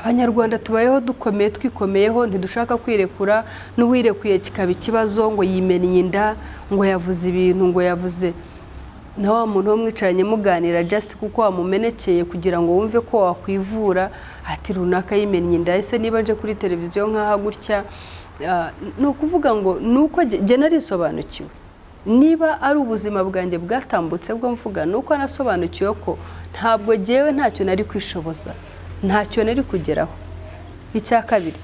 Abanyarwanda tubayeho dukomeye twikomeyeho ntidushaka kwirekura n'uwirekuye kikaba ikibazo ngo yimennye inda ngo yavuze ibintu ngo yavuze na wa muntu wo mwicaranye muganira just kuko wamumenekeye kugira ngo wumve ko wakwivura ati runaka yimennye inda ese niba nje kuri televiziyo nkaha gutya no kuvuga ngo nuko je narisobanukiwe niba ari ubuzima bwanjye bwatambutse bwo mvuga nuko nasobanukiwe ko ntabwo jewe ntacyo nari kwishoboza ntacyo nari kugeraho. Icya kabiri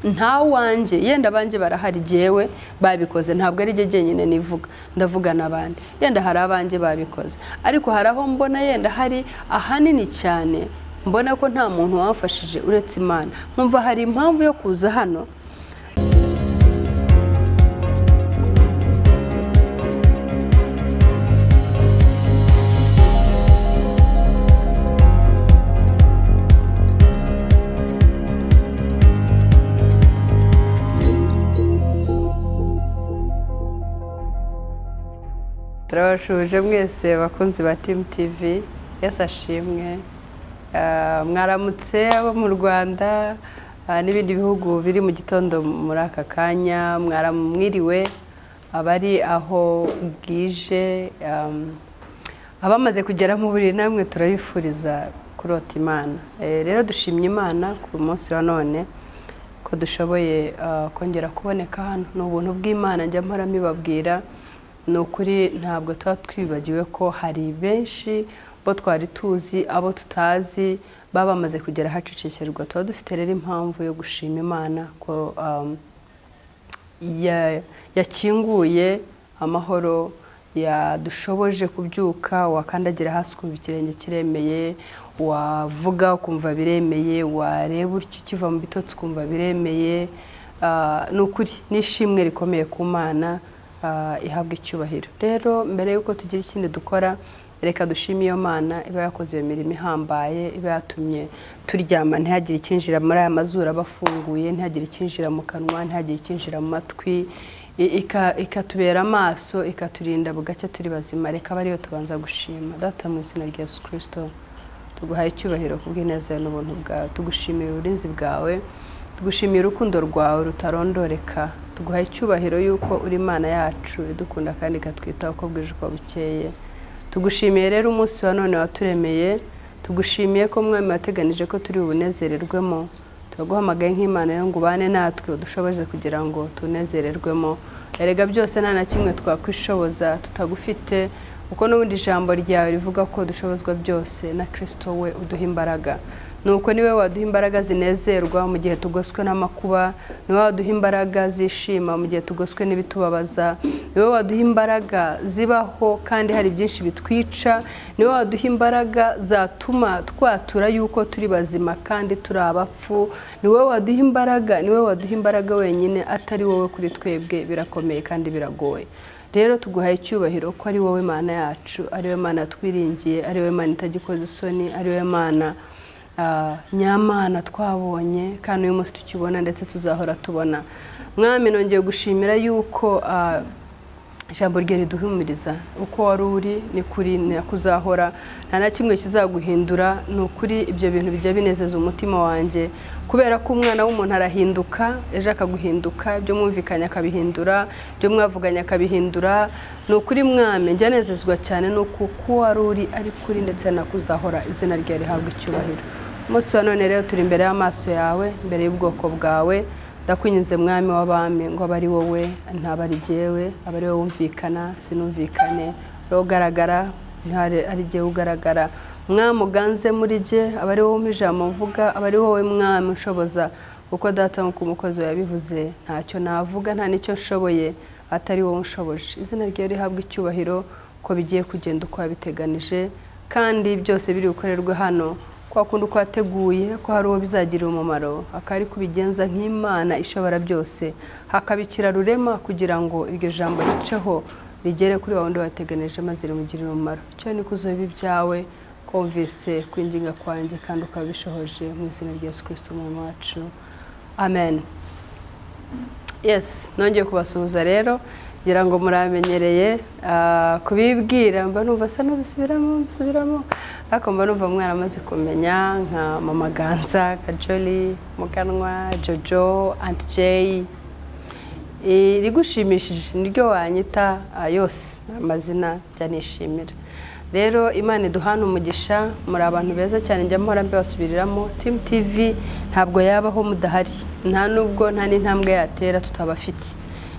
nta wanje yenda banje barahari jewe babikoze ntabwo ari je jenyine nivuga ndavuga nabandi yenda hari abanje babikoze ariko haraho mbona yenda hari ahanini cyane mbona ko nta muntu wamfashije uretse Imana nkumva hari impamvu yo kuza hano. Turabashuje mwese bakunzi ba Team TV yasashimwe mwaramutse abo mu Rwanda n'ibindi bihugu biri mu gitondo muri aka kanya mwaramwiriwe abari aho bwije abamaze kugera mu buri namwe turabifuriza kurota Imana. Rero dushimye Imana ku munsi wa none ko dushoboye kongera kuboneka hano n'ubuntu bw'Imana njya mpora mibabwira nukuri ntabwo tuba twibagiwe ko hari benshi bo twari tuzi abo tutazi baba bamaze kugera hacicikirwa tuba dufite rero impamvu yo gushima Imana ko yakinguye amahoro yadushoboje kubyuka wakandagira hasi ukumva ikirenge kiremeye wavuga ukumva biremeye wareba utyo kiva mu bitotsi ukumva biremeye nukuri nishimwe rikomeye ku Mana ihabwa icyubahiro. Rero mbere yuko tugira ikindi dukora reka dushime iyo Mana iba yakoze iyo mirimo ihambaye iba yatumye turyama ntihagire ikinjira muri aya mazuru abafunguye ntihagire ikinjira mu kanwa ntihagire ikinjira mu matwi ikatubera amaso ikaturinda bugacya turi bazima reka bariyo tubanza gushima. Data mu izina rya Yesu Kristo tuguhaye icyubahiro kubw'ineza n'ubuntu bwawe tugushimiye uburinzi bwawe tugushimiye urukundo rwawe rutarondoreka tuguhaye icyubahiro yuko uri Imana yacu idukunda kandi ikatwitaho uko bwije uko bukeye. Tugushimiye rero umunsi wa none waturemeye tugushimiye ko mwami wateganije ko turi ubunezererwemo turaguhamagaye nk'Imana yo ngo ubane natwe udushoboze kugira ngo tunezererwemo erega byose nta na kimwe twakwishoboza tutagufite uko n'ubundi ijambo ryawe rivuga ko dushobozwa byose na Kristo we uduha imbaraga nuko niwe waduha imbaraga zinezerwa mu gihe tugoswe n'amakuba niwe waduha imbaraga zishima mu gihe tugoswe n'ibitubabaza niwe waduha imbaraga zibaho kandi hari byinshi bitwica niwe waduha imbaraga zatuma twatura yuko turi bazima kandi turi abapfu niwe waduha imbaraga wenyine atari wowe kuri twebwe birakomeye kandi biragoye. Rero tuguhaye icyubahiro ko ari wowe Mana yacu ari wowe Mana twiringiye ari wowe Mana itagikoze isoni ari wowe Mana nyamara twabonye kandi uyu munsi tukibona ndetse tuzahora tubona. Mwami nongeye gushimira yuko ijambo rye riduhumuriza uko wari uri ni kuri nakuzahora nta na kimwe kizaguhindura nukuri ibyo bintu bijya binezeza umutima wanjye kubera ko umwana w'umuntu arahinduka ejo akaguhinduka ibyo mwumvikanya akabihindura ibyo mwavuganya akabihindura nukuri mwami njya nezezwa cyane nuko wari uri ari kuri ndetse nakuzahora izina rye rihabwa icyubahiro. Umunsi wa none rero turi imbere y'amaso yawe imbere y'ubwoko bwawe ndakwinyize mwami w'abami ngo abari wowe ntabari jewe abari wowe wumvikana sinumvikane rogaragara ari je ugaragara mwami uganze muri je abari wowe umijamo mvuga abari wowe mwami ushoboza uko data nko umukozi yabivuze ntacyo navuga nta nicyo nshoboye atari wowe ushoboje izina rye rihabwa icyubahiro ko bigiye kugenda uko wabiteganije kandi byose biri gukorerwa hano kwakundi kwateguye ko hari uwo bizagira umumaro akari kubigenza nk'Imana ishobora byose hakabikira rurema kugira ngo iryo jambo riceho rigere kuri wawundi wateganije maze rimugirire umumaro. Cyo ni kuzoba byawe kumvise kwinginga kwanjye kandi ukabishohoje mu izina rya Yesu Kristo mu wacu amen. Yes nongeye kubasuhuza rero ngira ngo muramenyereye kubibwira mba numva sa n'ubisubiramo ariko mba numva mwana amaze kumenya nka Mama Ganza, Kajoli, Muganwa, Jojo, Aunt Jay. Rigushimishije niryo wanyita yose amazina byanishimira. Rero Imana iduhana umugisha, muri abantu beza cyane njya mpora mbasubiriramo. Team TV ntabwo yabaho mudahari, nta nubwo nta n'intambwe yatera tutabafite.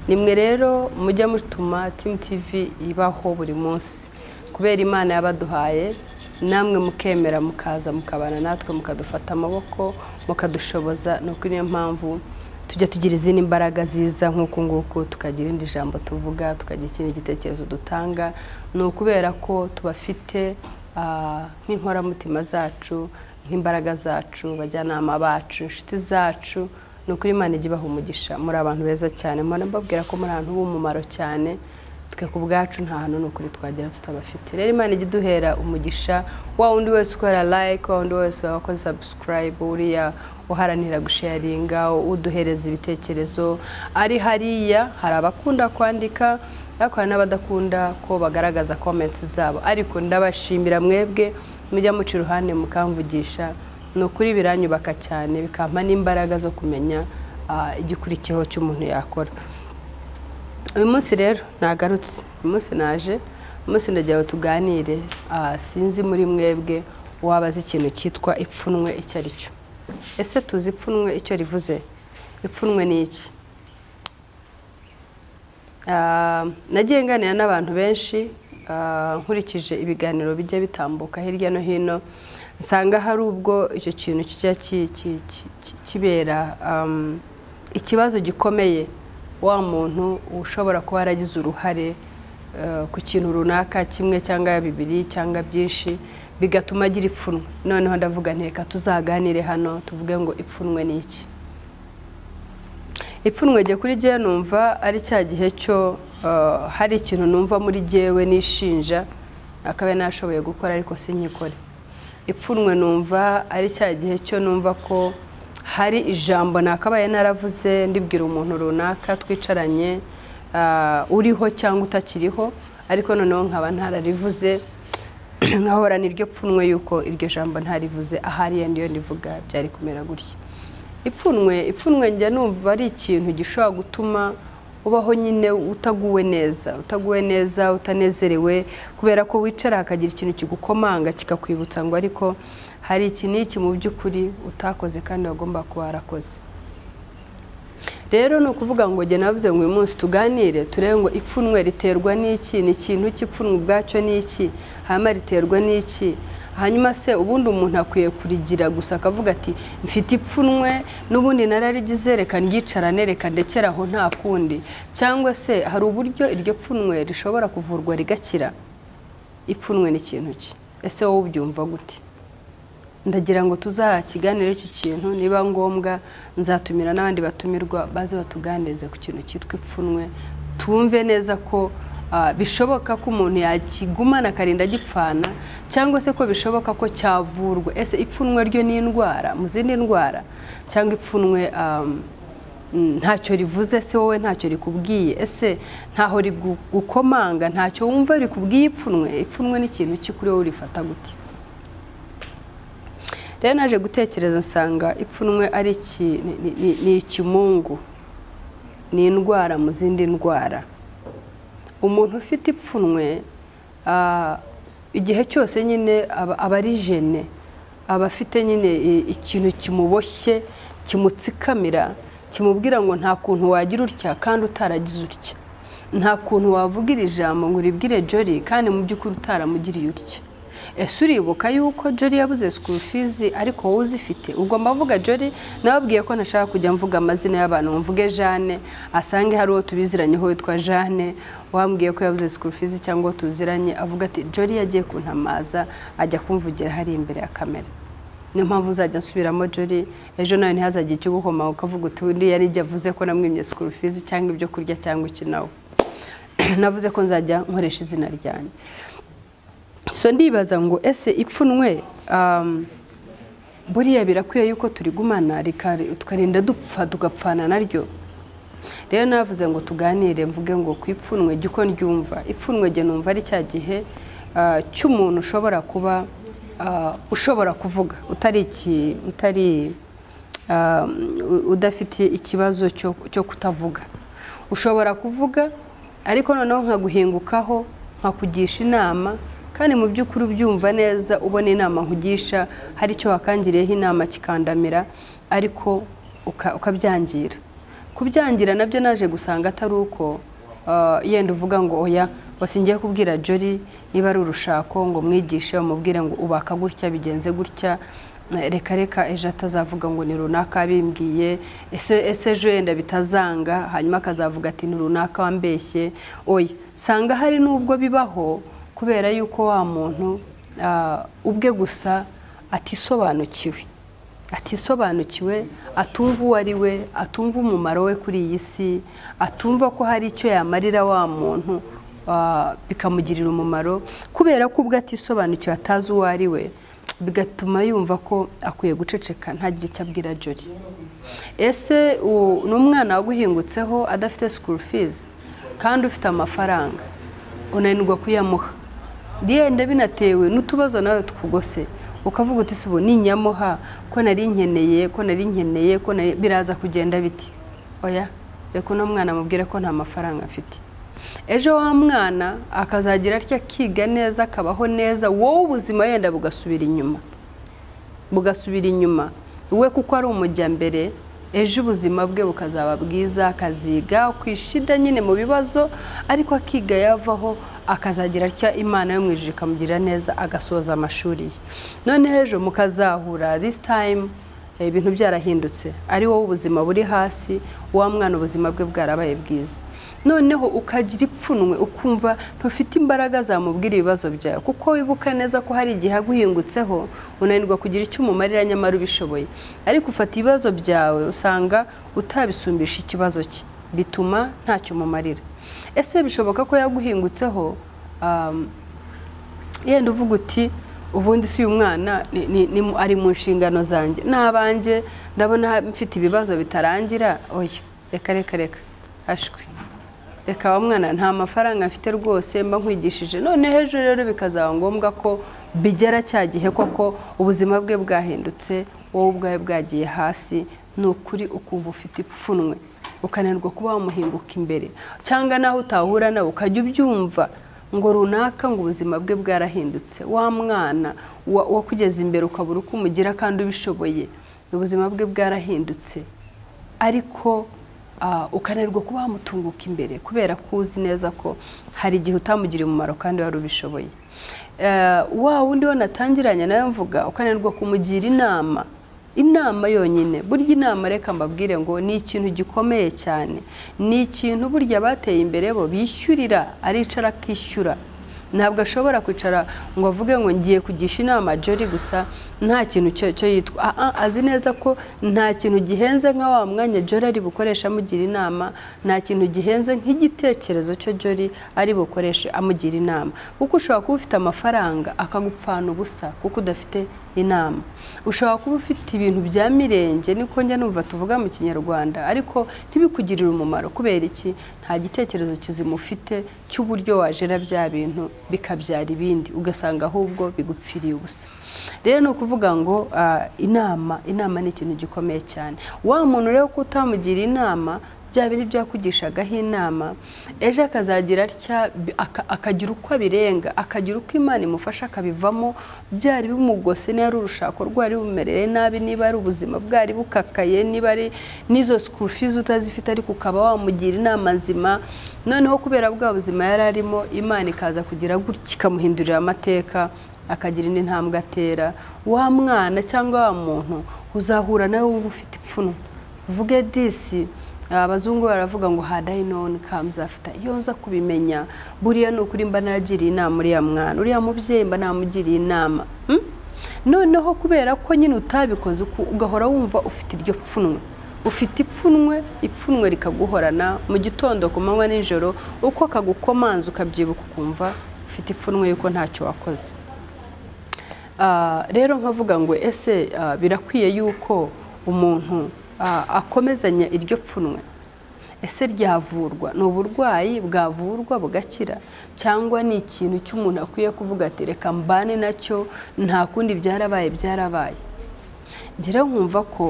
Nimwe rero mujya mutuma Team TV ibaho buri munsi kubera Imana yabaduhaye, namwe mukemera mukaza mukabana natwe mukadufata amaboko mukadushoboza. No kuri niyo mpamvu tujya tugira izindi imbaraga ziza nk'uko nguko, tukagira indi jambo tuvuga, tukagira ikindi gitekerezo dutanga. Ni ukubera ko tubafite nk'inkoramutima zacu, nk'imbaraga zacu, bajyanama bacu, inshuti zacu. Ni ukuri Imana ijya ibaha umugisha, muri abantu beza cyane. Mbona mbabwira ko muri ahantu b'umumaro cyane, twe ku bwacu nta hantu ni ukuri twagera tutabafite. Rero Imana ijya iduhera umugisha, wa undi wese ukora like, wa undi wese wakoze subscribe, uriya uharanira gusharinga, uduhereza ibitekerezo. Ari hariya hari abakunda kwandika ariko hari n'abadakunda ko bagaragaza comments zabo, ariko ndabashimira mwebwe mujya muca iruhande mukamvugisha. Ni ukuri biranyubaka cyane, bikampa n'imbaraga zo kumenya igikurikiyeho cy'umuntu yakora. Uyu munsi rero nagarutse, uyu munsi naje, umunsi ndagira ngo tuganire. Sinzi muri mwebwe wabaza ikintu cyitwa ipfunwe icyo ari cyo. Ese tuzi ipfunwe icyo rivuze? Ipfunwe ni iki? Nagiye nganira n'abantu benshi, nkurikije ibiganiro bijya bitambuka hirya no hino, nsanga hari ubwo icyo kintu kijya kibera ikibazo gikomeye. Wa muntu ushobora kuba yaragize uruhare ku kintu runaka, kimwe cyangwa bibiri cyangwa byinshi, bigatuma agira ipfunwe. Noneho ndavuga nteka tuzaganire hano tuvuge ngo ipfunwe ni iki. Ipfunwe jye kuri jye numva ari cya gihe cyo hari ikintu numva muri jyewe nishinja akabe nashoboye gukora ariko sinyikore. Ipfunwe numva ari cya gihe cyo numva ko hari ijambo nakabaye naravuze ndibwira umuntu runaka twicaranye, uriho cyangwa utakiriho, ariko noneho nkaba ntararivuze, nkahora niryo pfunwe yuko iryo jambo ntarivuze, ahari ndiyo ndivuga byari kumera gutya. Ipfunwe njya numva ari ikintu gishobora gutuma ubaho nyine utaguwe neza, utanezerewe, kubera ko wicara hakagira ikintu kigukomanga kikakwibutsa ngo ariko hari iki n'iki mu by'ukuri utakoze kandi wagomba kuba warakoze. Rero ni ukuvuga ngo jye navuze ngo uyu munsi tuganire turebe ngo ipfunwe riterwa n'iki, ni ikintu cy'ipfunwe ubwacyo n'iki, hanyuma riterwa n'iki. Hanyuma se ubundi umuntu akwiye kurigira gusa akavuga ati mfite ipfunwe n'ubundi nararigize reka ndyicarane reka ndekeraho nta kundi, cyangwa se hari uburyo iryo pfunwe rishobora kuvurwa rigakira? Ipfunwe ni ikintu ki? Ese wowe ubyumva gute? Ndagira ngo tuzakiganire iki kintu, niba ngombwa nzatumira n'abandi batumirwa baze batuganirize ku kintu cyitwa ipfunwe, tumve neza ko bishoboka ko umuntu yakigumana akarinda gipfana, cyangwa se ko bishoboka ko cyavurwa. Ese ipfunwe ryo ni indwara mu zindi ndwara, cyangwa ipfunwe ntacyo rivuze? Se wowe ntacyo rikubwiye? Ese ntaho rigukomanga, ntacyo wumva rikubwiye ipfunwe? Ipfunwe ni ikintu cy'ukuri wowe urifata gute? Rero naje gutekereza nsanga ipfunwe ari ni ikimungu, ni indwara mu zindi ndwara. Umuntu ufite ipfunwe igihe cyose nyine aba ari jene, aba afite nyine ikintu kimuboshye, kimutsikamira, kimubwira ngo nta kuntu wagira utya kandi utaragize utya, nta kuntu wavuga iri jambo ngo uribwire Jolly kandi mu by'ukuri utaramugiriye utya. Ese uribuka yuko Jolly yabuze school fees ariko wowe uzifite? Ubwo mbavuga Jolly nababwiye ko nashaka kujya mvuga amazina y'abantu, mvuge Jeanne, asange hari uwo tubiziranyeho witwa Jeanne, wambwiye ko yabuze school fees cyangwa tuziranye, avuga ati Jolly yagiye kuntamaza ajya kumvugira hari imbere ya kamera. Niyo mpamvu uzajya nsubiramo Jolly, ejo nawe ntihazajye icyo guhoma ukavuga uti undi yari yavuze ko namwimye school fees cyangwa ibyo kurya cyangwa iki nawe. Navuze ko nzajya nkoresha izina ryanjye. So ndibaza ngo ese ipfunwe buriya birakwiye yuko turigumana tukarinda dupfa tugapfana naryo? rero navuze ngo tuganire mvuge ngo kwipfunwe giko ndyumva ipfunwe je numva ari cya gihe cy'umuntu ushobora kuba ushobora kuvuga utari udafite ikibazo cyo kutavuga ushobora kuvuga ariko noneho nkaguhingukaho nkakugisha inama kandi mu by'ukuri ubyumva neza ubona inama nkugisha hari icyo wakangiriyeho inama kikandamira ariko ukabyangira kubyangira nabyo naje gusanga atari uko yenda uvuga ngo oya wasingiye kubwira Jolly niba ari urushako ngo mwigishe umubwire ngo ubaka gutya bigenze gutya reka ejo atazavuga ngo ni runaka bimbwiye ese ejo yenda bitazanga hanyuma akazavuga ati ni runaka wambeshye oya sanga hari n'ubwo bibaho kubera yuko wa muntu ubwe gusa atisobanukiwe atumva uwo ari we atumva umumaro we kuri iyi si atumva ko hari icyo yamarira wa muntu bikamugirira umumaro kubera ko ubwo atisobanukiwe atazi uwo ari we bigatuma yumva ko akwiye guceceka ntagire icyo abwira Jolly ese n'umwana waguhingutseho adafite school fees kandi ufite amafaranga unanirwa kuyamuha yenda binatewe n'utubazo nawe tukugose ukavuga uti sibo ninyamuha ko nari nkeneye ko biraza kugenda biti oya reka no mwana mubwire ko nta mafaranga afite ejo wa mwana akazagira atya kiga neza akabaho neza wowe ubuzima yenda bugasubira inyuma we kuko ari umujyambere ejo ubuzima bwe bukazaba bwiza akaziga kwishida nyine mu bibazo ariko akiga yavaho akazagira atya Imana yo mwijije kamugira neza agasoza amashuri ye none ejo mukazahura this time ibintu byarahindutse ari wowe ubuzima buri hasi wa mwana ubuzima bwe bwarabaye bwiza noneho ukagira ipfunwe ukumva ntufite imbaraga zamubwira ibibazo byawe kuko wibuka neza ko hari igihe aguhingutseho unanirwa kugira icyo umumarira nyamara ubishoboye ariko ufata ibibazo byawe usanga utabisumbisha ikibazo cye bituma ntacyo umumarira ese bishoboka ko yaguhingutseho yenda uvuga uti ubundi si uyu mwana ari mu nshingano zanjye n'abanjye ndabona mfite ibibazo bitarangira oya reka ashwe reka wa mwana nta mafaranga mfite rwose mba nkwigishije none hejuru rero bikazaba ngombwa ko bigera cya gihe koko ubuzima bwe bwahindutse wowe ubwawe bwagiye hasi ni ukuri ukumva ufite ipfunwe ukananirwa kuba wamuhinguka imbere cyangwa naho utahura nawe ukajya ubyumva ngo runaka ngo ubuzima bwe bwarahindutse wa mwana wakugeza imbere ukabura uko umugira kandi ubishoboye ubuzima bwe bwarahindutse ariko ukananirwa kuba wamutunguka imbere kubera ko uzi neza ko hari igihe utamugiriye umumaro kandi wari ubishoboye wa wundi wo natangiranye nawe mvuga ukananirwa kumugira inama yonyine burya inama reka mbabwire ngo ni ikintu gikomeye cyane ni ikintu burya bateye imbere bo bishyurira aricara akishyura ntabwo ashobora kwicara ngo avuge ngo ngiye kugisha inama Jolly gusa nta kintu cyo yitwa azi neza ko nta kintu gihenze nka wa mwanya Jolly ari bukoresha amugira inama nta kintu gihenze nk'igitekerezo cyo Jolly ari bukoreshe amugira inama kuko ushobora kuba ufite amafaranga akagupfana ubusa kuko udafite inama ushobora kuba ufite ibintu bya mirenge niko njya numva tuvuga mu kinyarwanda ariko ntibikugirire umumaro kubera iki nta gitekerezo kizimufite cy'uburyo wajera bya bintu bikabyara ibindi ugasanga ahubwo bigupfiriye ubusa rero ni ukuvuga ngo inama ni ikintu gikomeye cyane wa muntu rero ko utamugira inama bya biri byakugishagaho inama ejo akazagira atya akagira uko abirenga akagira uko Imana imufasha akabivamo byari bimugose niba ari urushako rwari bumerere nabi niba ari ubuzima bwari bukakaye niba ari n'izo school fees utazifite ariko ukaba wamugira inama nzima noneho kubera bwa buzima yari arimo Imana ikaza kugira gutya ikamuhindurira amateka akagira indi ntambwe atera wa mwana cyangwa wa muntu uzahura nawe wumva ufite ipfunwe uvuge disi abazungu baravuga ngo had I known comes after iyo nza kubimenya buriya ni ukuri mba nagiriye inama uriya mwana uriya mubyeyi mba namugiriye inama noneho kubera ko nyine utabikoze ugahora wumva ufite iryo pfunwe ufite ipfunwe rikaguhorana mu gitondo ku manywa n'ijoro uko akagukomanza ukabyibuka ukumva ufite ipfunwe yuko ntacyo wakoze rero nkavuga ngo ese birakwiye yuko umuntu akomezanya iryo pfunwe ese ryavurwa, ni uburwayi bwavurwa bugakira cyangwa ni ikintu cy'umuntu akwiye kuvuga ati reka mbane nacyo nta kundi byarabaye. Ngira nkumva ko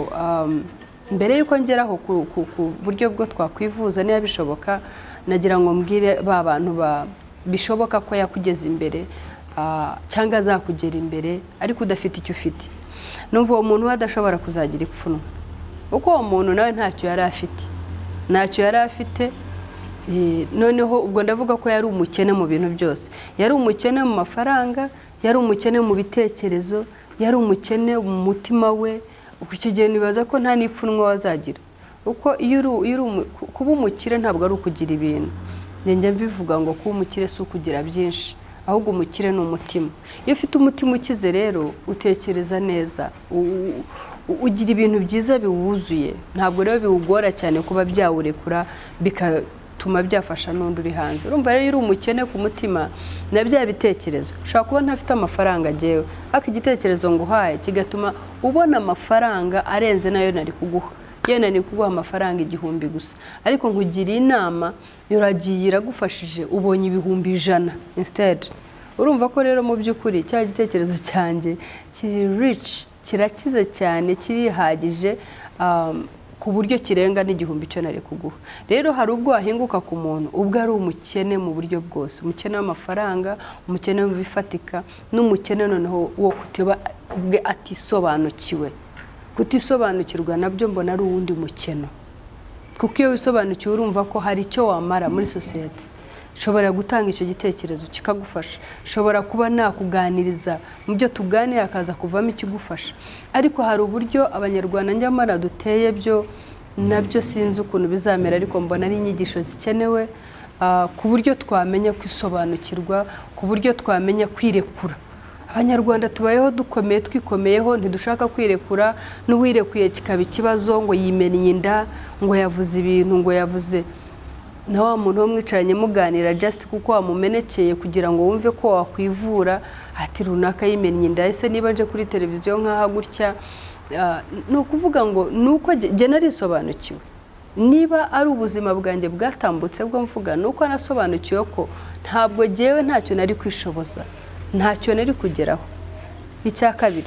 mbere yuko ngeraho ku buryo bwo twakwivuza niba bishoboka, nagira ngo mbwire ba bantu bishoboka ko yakugeza imbere cyangwa azakugera imbere ariko udafite icyo ufite. Numva uwo muntu adashobora kuzagira ipfunwe kuko uwo muntu nawe ntacyo yari afite. Noneho ubwo ndavuga ko yari umukene mu bintu byose, yari umukene mu mafaranga, yari umukene mu bitekerezo, yari umukene mu mutima we. Icyo gihe nibaza ko nta n'ipfunwe wazagira kuko kuba umukire ntabwo ari ukugira ibintu. Njye mbivuga ngo kuba umukire si ukugira byinshi, ahubwo umukire ni umutima. Iyo ufite umutima ukize rero utekereza neza, ugira ibintu byiza biwuzuye, ntabwo rero biwugora cyane kuba byawurekura bigatuma byafasha n'undi uri hanze. Urumva rero uri umukene ku mutima na bya bitekerezo. Ushobora kuba ntafite amafaranga agewe, ariko igitekerezo nguhaye kigatuma ubona amafaranga arenze nayo nari kuguha. Yewe nari kuguha amafaranga 1000 gusa, ariko nkugira inama yuragiye iragufashije, ubonye 100,000 instead. Urumva ko rero mu by'ukuri cya gitekerezo cyanjye kiri rich, kirakize cyane, kirihagije ku buryo kirenga n'igihumbi cyo nari kuguha. Rero hari ubwo wahinguka ku muntu ubwo ari umukene mu buryo bwose, umukene w'amafaranga, umukene mu bifatika, n'umukene noneho wo kuteba ubwe atisobanukiwe. Kutisobanukirwa nabyo mbona ari uwundi mukeno, kuko iyo wisobanukiwe urumva ko hari icyo wamara muri society. Shobora gutanga icyo gitekerezo kikagufasha, shobora kuba nakuganiriza mu byo tuganira akaza kuvamo ikigufasha. Ariko hari uburyo abanyarwanda nyamara duteye byo nabyo sinzi ukuntu bizamera, ariko mbona ari inyigisho zikenewe ku buryo twamenya kwisobanukirwa, ku buryo twamenya kwirekura. Abanyarwanda tubayeho dukomeye, twikomeyeho, ntidushaka kwirekura. N'uwirekuye kikaba ikibazo ngo yimennye inda, ngo yavuze ibintu, ngo yavuze na wa muntu wo mwicaranye muganira just kuko wamumenekeye kugira ngo wumve ko wakwivura, ati runaka yimennye inda. Ese niba nje kuri televiziyo nkaha gutya, no kuvuga ngo nuko je narisobanukiwe. Niba ari ubuzima bwanjye bwatambutse bwo mvuga, nuko nasobanukiwe ko ntabwo jewe ntacyo nari kwishoboza, ntacyo nari kugeraho. Icya kabiri,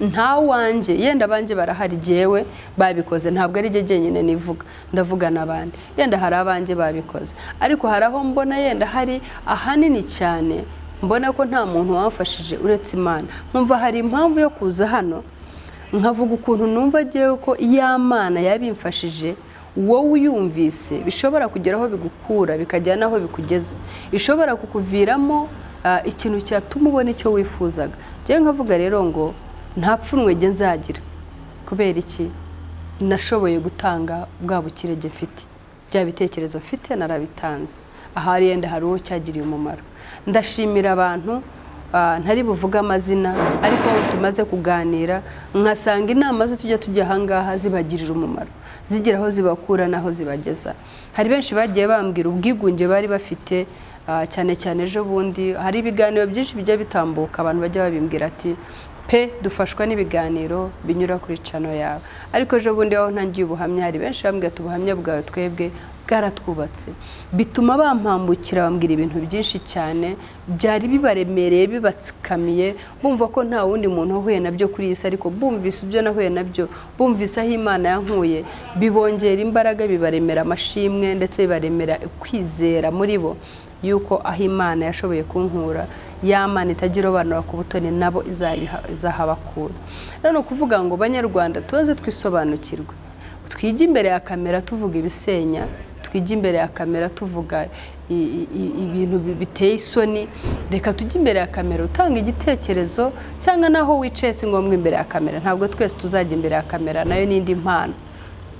nta wanje yenda banje barahari, jewe babikoze, ntabwo ari je jenyine nivuga, ndavuga nabandi. Yenda hari abanje babikoze, ariko haraho mbona yenda hari ahanini cyane mbona ko nta muntu wamfashije uretse Imana. Nkumva hari impamvu yo kuza hano nkavuga ukuntu numva jewe ko Imana yabimfashije, wowe uyumvise bishobora kugeraho bigukura bikajyana aho bikugeza, ishobora kukuviramo ikintu cyatuma ubona icyo wifuzaga. Je nkavuga rero ngo nta pfunwe nge nzagira, kubera iki nashoboye gutanga bwa bukirege mfite, bya bitekerezo mfite narabitanze. Ahari yenda hari uwo cyagiriye umumaro. Ndashimira abantu ntari buvuga amazina, ariko tumaze kuganira nkasanga inama zo tujya hangaha zibagirira umumaro, zigira aho zibakura naho zibageza. Hari benshi bagiye bambwira ubwigunge bari bafite, cyane cyane ejo bundi hari ibiganiro byinshi bijya bitambuka, abantu bajya babimbwira ati pe dufashwa n'ibiganiro binyura kuri channel yawe. Ariko ejo bundi aho ntangiye ubuhamya, hari benshi bambwira ati ubuhamya bwawe twebwe bwaratwubatse, bituma bampambukira bambwira ibintu byinshi cyane byari bibaremereye, bibatsikamiye, bumva ko nta wundi muntu wahuye nabyo kuri iyi si, ariko bumvise ibyo nahuye nabyo, bumvise aho Imana yankuye, bibongera imbaraga, bibaremera amashimwe, ndetse bibaremera kwizera muri bo yuko aho Imana yashoboye kunkura, ya Mana itagira abantu ku butoni nabo izahabakura. Rero no kuvuga ngo banyarwanda tuze twisobanukirwe, twige imbere ya kamera tuvuga ibisenya, twige imbere ya kamera tuvuga ibintu biteye isoni. Reka tujye imbere ya kamera utanga igitekerezo, cyangwa naho wicaye si ngombwa imbere ya kamera. Ntabwo twese tuzajya imbere ya kamera, nayo n'indi mpano,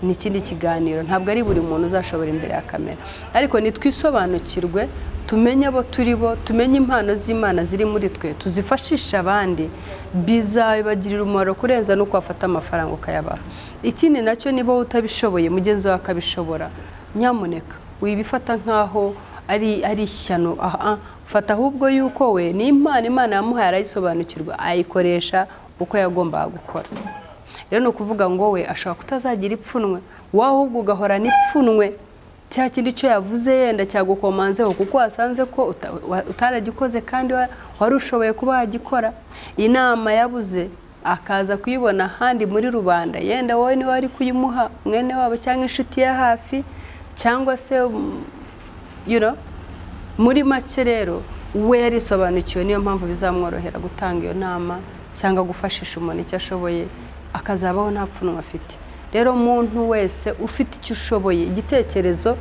ni ikindi kiganiro. Ntabwo ari buri muntu uzashobora imbere ya kamera, ariko nitwisobanukirwe, tumenye abo turi bo, tumenye impano z'Imana ziri muri twe, tuzifashisha abandi, bizabagirira umumaro kurenza no kwafata amafaranga ukayabaha. Ikindi nacyo niba utabishoboye mugenzi wawe akabishobora, nyamuneka wibifata nkaho ari ishyano. Fata ahubwo yuko we ni impano Imana yamuhaye, arayisobanukirwa, ayikoresha uko yagombaga gukora. Rero no kuvuga ngo we ashaka kutazagira ipfunwe, wowe ahubwo ugahora n'ipfunwe cya kindi cyo yavuze yenda cyagukomanzeho kuko wasanze ko utaragikoze kandi wari ushoboye kuba wagikora. Inama yabuze akaza kuyibona handi muri rubanda, yenda wowe ni wari kuyimuha mwene wabo cyangwa inshuti ya hafi cyangwa se muri make rero we yarisobanukiwe, niyo mpamvu bizamworohera gutanga iyo nama cyangwa gufashisha umuntu icyo ashoboye akazabaho nta pfunwe afite. Rero umuntu wese ufite icyo ushoboye, igitekerezo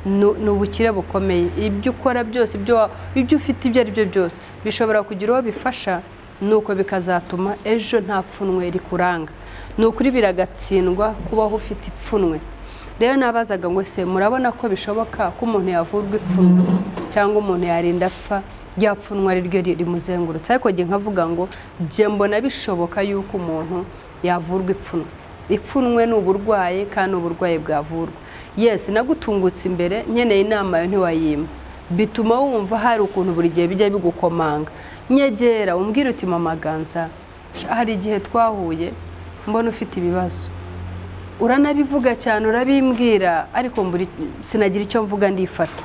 ni ubukire bukomeye. Ibyo ukora byose, ibyo ufite ibyo ari byo byose bishobora kugira uwo bifasha, nuko bikazatuma ejo nta pfunwe rikuranga. Ni ukuri biragatsindwa kubaho ufite ipfunwe. Rero nabazaga ngo se murabona ko bishoboka ko umuntu yavurwa ipfunwe cyangwa umuntu yarinda apfa rya pfunwe ari ryo rimuzengurutse? Ariko nge nkavuga ngo nge mbona bishoboka yuko umuntu yavurwa ipfunwe. Ipfunwe ni uburwayi kandi uburwayi bwavurwa. Yes, nagutungutse imbere nkeneye inama yo ntiwayima, bituma wumva hari ukuntu buri gihe bijya bigukomanga. Nyegera umbwira uti mama Ganza, hari igihe twahuye mbona ufite ibibazo, uranabivuga cyane urabimbwira, ariko sinagira icyo mvuga ndifata.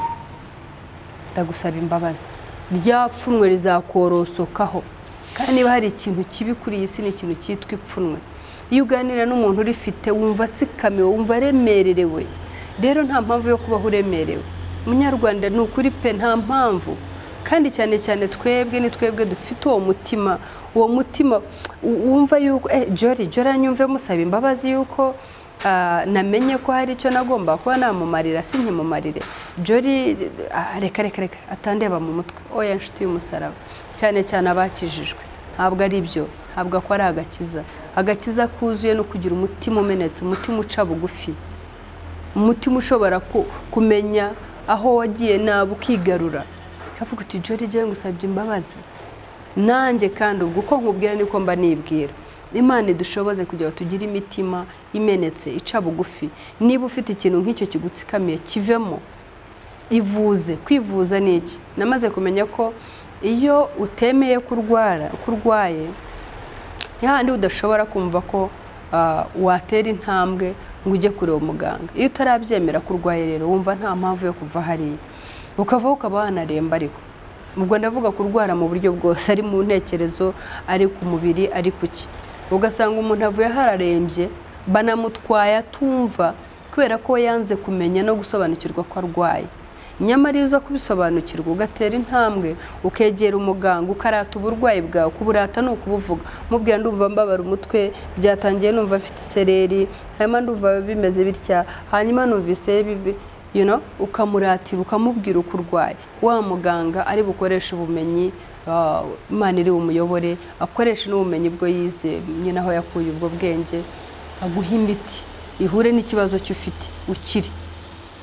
Ndagusaba imbabazi, rya pfunwe rizakorosokaho. Kandi niba hari ikintu kibi kuri iyi si ni ikintu cyitwa ipfunwe. Iyo uganira n'umuntu urifite wumva atsikamiwe, wumva aremererewe. Rero nta mpamvu yo kubaho uremerewe. Umunyarwanda ni ukuri pe, nta mpamvu. Kandi cyane cyane twebwe ni twebwe dufite uwo mutima wumva yuko Jori nyumve musaba imbabazi yuko namenye ko hari icyo nagomba kuba namumarira sinkimumarire. Jori reka atandeba mu mutwe. Oya nshuti y'umusaraba, cyane cyane abakijijwe ntabwo ari byo, ntabwo ko ari agakiza. Agakiza kuzuye no kugira umutima umenetse, umutima uca bugufi, umutima ushobora kumenya aho wagiye nawe ukigarura. Kavuga uti Jori ngiye ngusabye imbabazi, nanjye kandi ubwo uko nkubwira niko mba nibwira. Imana idushoboze kugira ngo tugire imitima imenetse ica bugufi. Niba ufite ikintu nk'icyo kigutsikamiye kivemo, ivuze. Kwivuza ni iki? Namaze kumenya ko iyo utemeye kurwaye yandi udashobora kumva ko watera intambwe ngo ujye kureba umuganga. Iyo utarabyemera kurwaye rero wumva nta mpamvu yo kuva hariya, ukavaho ukaba wanaremba. Ariko ubwo ndavuga kurwara mu buryo bwose, ari mu ntekerezo, ari ku mubiri, ari kuki. Ugasanga umuntu avuye hararembye, banamutwaye atumva kubera ko yanze kumenya no gusobanukirwa ko arwaye. Nyamara iyo uza kubisobanukirwa ugatera intambwe ukegera umuganga ukarata uburwayi bwawe. Kuburata ni ukubuvuga, mubwira ndumva mbabara umutwe, byatangiye numva afite isereri, hanyuma ndumva bimeze bitya, hanyuma numvise ukamuratira ukamubwira uko urwaye. Wa muganga ari bukoresha ubumenyi, Imana iri umuyobore, akoresha n'ubumenyi bwo yize, nyine aho yakuye ubwo bwenge, aguha imiti ihure n'ikibazo cy'ufite ukiri.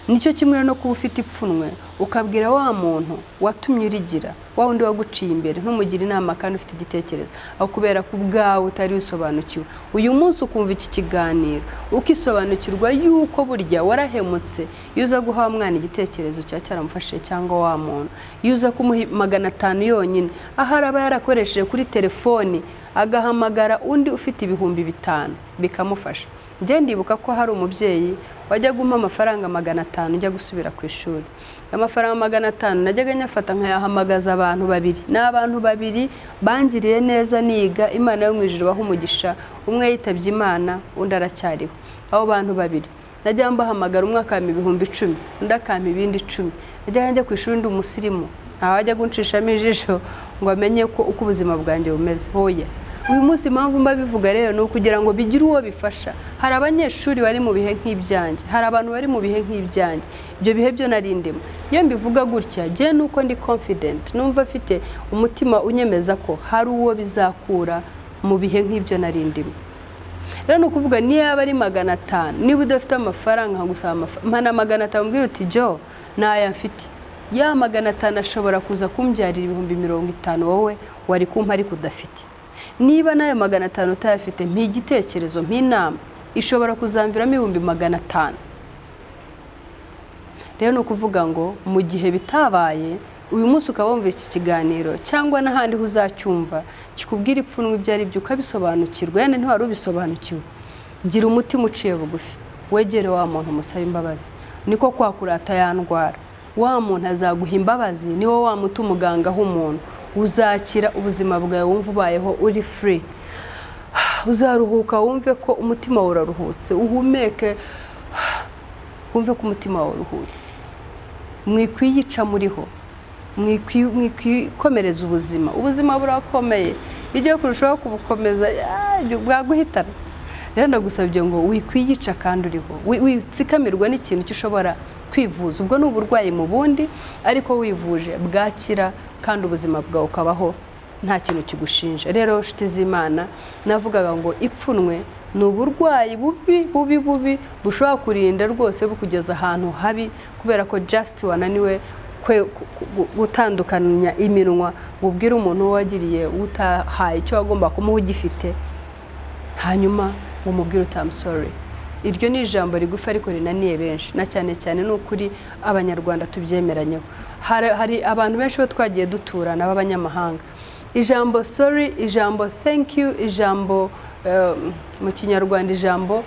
Nicyo kimwe no kuba ufite ipfunwe ukabwira wa muntu watumye urigira, wa wundi waguciye imbere, ntumugira inama kandi ufite igitekerezo, aho kubera ko ubwawe utari usobanukiwe. Uyu munsi ukumva iki kiganiro ukisobanukirwa yuko burya warahemutse. Iyo uza guha umwana igitekerezo cyaramufashije cyangwa wa muntu, iyo uza kumuha 500 yonyine, ahari aba yarakoresheje kuri telefoni agahamagara undi ufite 5,000 bikamufasha. Nje ndibuka ko hari umubyeyi wajya guma amafaranga 500 ujya gusubira ku ishuri. Amafaranga 500 najyaga nyafata nkayahamagaza abantu babiri. N'abantu babiri bangiriye neza niga, Imana yo mwijuru baho umugisha. Umwe yitabye Imana, undi aracyariho. Abo bantu babiri najya mbahamagara, umwe akampa 10,000, undi akampa ibindi 10. Najyaga njya ku ishuri ndi umusirimu, ntawajya gunshishamo ijisho ngo amenye ko uko ubuzima bwanjye bumeze. Hoya uyu munsi impamvu mbabivuga rero ni ukugira ngo bigire uwo bifasha. Hari abanyeshuri bari mu bihe nk'ibyanjye, hari abantu bari mu bihe nk'ibyanjye. Ibyo bihe byo narindimo. Iyo mbivuga gutya, je nuko ndi confident, numva afite umutima unyemeza ko hari uwo bizakura mu bihe nk'ibyo narindimo. Rero nukuvuga niyo yaba ari 500, niba udafite amafaranga nkagusaba amafaranga 500, umbwira uti Jo naya mfite, ya 500 ashobora kuza kumbyarira 50,000 wowe wari kumpa ariko udafite. Niba nayo 500 utayafite, mpigitekerezo mpinama ishobora kuzamviramo 500. Rero no kuvuga ngo mu gihe bitabaye, uyu munsi ukabumva iki kiganiro cyangwa n'ahandi uzacyumva kikubwira ipfunwe ibyo ari byo ukabisobanukirwa, yane ntiwari ubisobanukiwe, gira umutima uciye bugufi, wegere wa muntu musaba imbabazi. niko kwakurata ya ndwara. Wa muntu azaguha imbabazi, niwo wa muti umuganga h'umuntu. Uzakira ubuzima bwawe wumva ubayeho uri free. Uzaruhuka wumve ko umutima wawe uraruhutse, uhumeke wumve ko umutima wawe uruhutse. Mwikwiyica muriho, mwikomereza ubuzima burakomeye. Igiye kurushaho kubukomeza bwaguhitana. Rero ndagusabye ngo wikwiyica kandi uriho, witsikamirwa n'ikintu cyushobora kwivuza. Ubwo n'uburwayi mu bundi, ariko wivuje bwakira kandi ubuzima bwawe ukabaho nta kintu kigushinja. Rero nshuti z'Imana, navugaga ngo ipfunwe ni uburwayi bubi bushobora kurinda rwose bukugeza ahantu habi, kubera ko just wananiwe gutandukanya iminwa, ubwira umuntu wagiriye utahaye icyo wagomba kumuha ugifite, hanyuma umubwira I'm sorry. Iryo ni ijambo rigufi ariko rinaniye benshi, na cyane cyane n'ukuri abanyarwanda tubyemeranyeho. Hari abantu benshi bo twagiye duturana b'abanyamahanga. Ijambo sorry, ijambo thank you, ijambo mu Kinyarwanda ijambo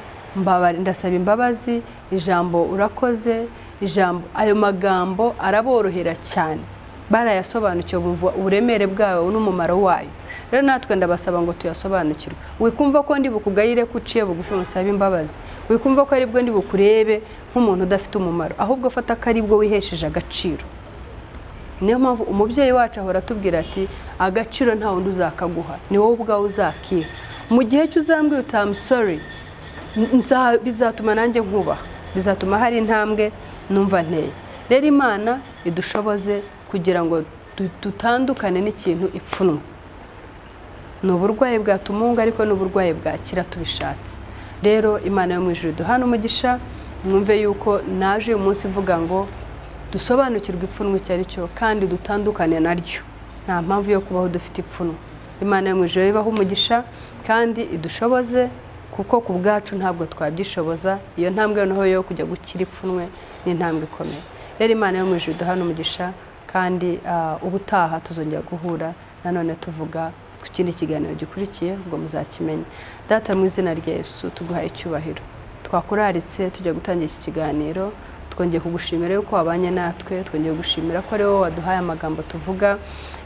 ndasaba imbabazi, ijambo urakoze, ijambo ayo magambo araborohera cyane. Barayasobanukiwe bumva uburemere bwawe n'umumaro wayo. Rero natwe ndabasaba ngo tuyasobanukirwe. Wikumva ko ndi bukugayire kuciye bugufi musaba imbabazi. Wikumva ko ari bwo ndi bukurebe nk'umuntu udafite umumaro, ahubwo fata ko ari bwo wihesheje agaciro. Niyo mpamvu umubyeyi wacu ahora atubwira ati agaciro nta wundi uzakaguha, ni wowe ubwawe uzakiha. Mu gihe cy'uzambwira I'm sorry, bizatuma nanjye nkubaha, bizatuma hari intambwe numva nteye. Rero Imana idushoboze kugira ngo dutandukane n'ikintu ipfunwe. Ni uburwayi bwatumunga ariko n'uburwayi bwakira tubishatse. Rero Imana yo mu ijuru duhana umugisha, mwumve yuko naje uyu munsi ivuga ngo dusobanukirwe ipfunwe icyo ari cyo kandi dutandukane naryo. Nta mpamvu yo kubaho dufite ipfunwe. Imana yo mu ijuru ibaho umugisha kandi idushoboze, kuko ku bwacu ntabwo twabyishoboza. Iyo ntambwe noneho yo kujya gukira ipfunwe ni intambwe ikomeye. Rero Imana yo mu ijuru duhana umugisha, kandi ubutaha tuzongera guhura nanone tuvuga ku kindi kiganiro gikurikiye, ubwo muzakimenya. Data mu izina rya Yesu tuguhaye icyubahiro. Twakuraritse tujya gutangira iki kiganiro, twongeye kugushimira yuko wabanye natwe, twongeye gushimira ko ari wowe waduhaye amagambo tuvuga.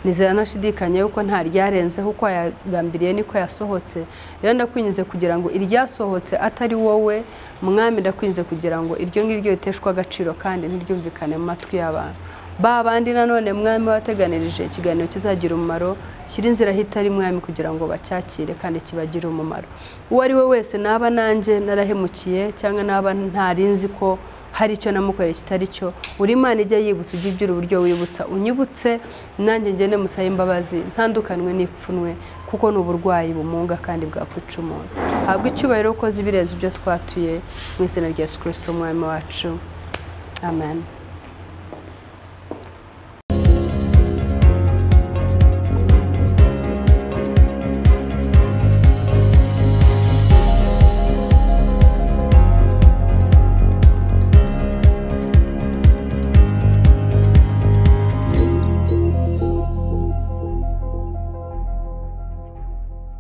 Nizera nashidikanya yuko nta ryarenzeho uko yagambiriye niko yasohotse. Rero ndakwinginze kugira ngo iryasohotse atari wowe Mwami, ndakwinginze kugira ngo iryo ngiryo riteshwa agaciro kandi ntiryumvikane mu matwi y'abantu. Babandi nanone Mwami wateganirije ikiganiro kizagira umumaro, kiri inzira hitari Mwami kugira ngo bacyakire kandi kibagire umumaro. Uwo ari we wese naba nanjye narahemukiye cyangwa naba ntarinzi ko hari icyo namukoreye kitari cyo, uri Imana ijya yibutsa, ugira uburyo wibutsa, unyibutse nanjye ngende musaba imbabazi, ntandukanwe n'ipfunwe, kuko ni uburwayi bumunga kandi bwakwica umuntu. Habwa icyubahiro ukoze ibirenze ibyo twatuye, mu izina rya Yesu Kristo Umwami wacu. Amen.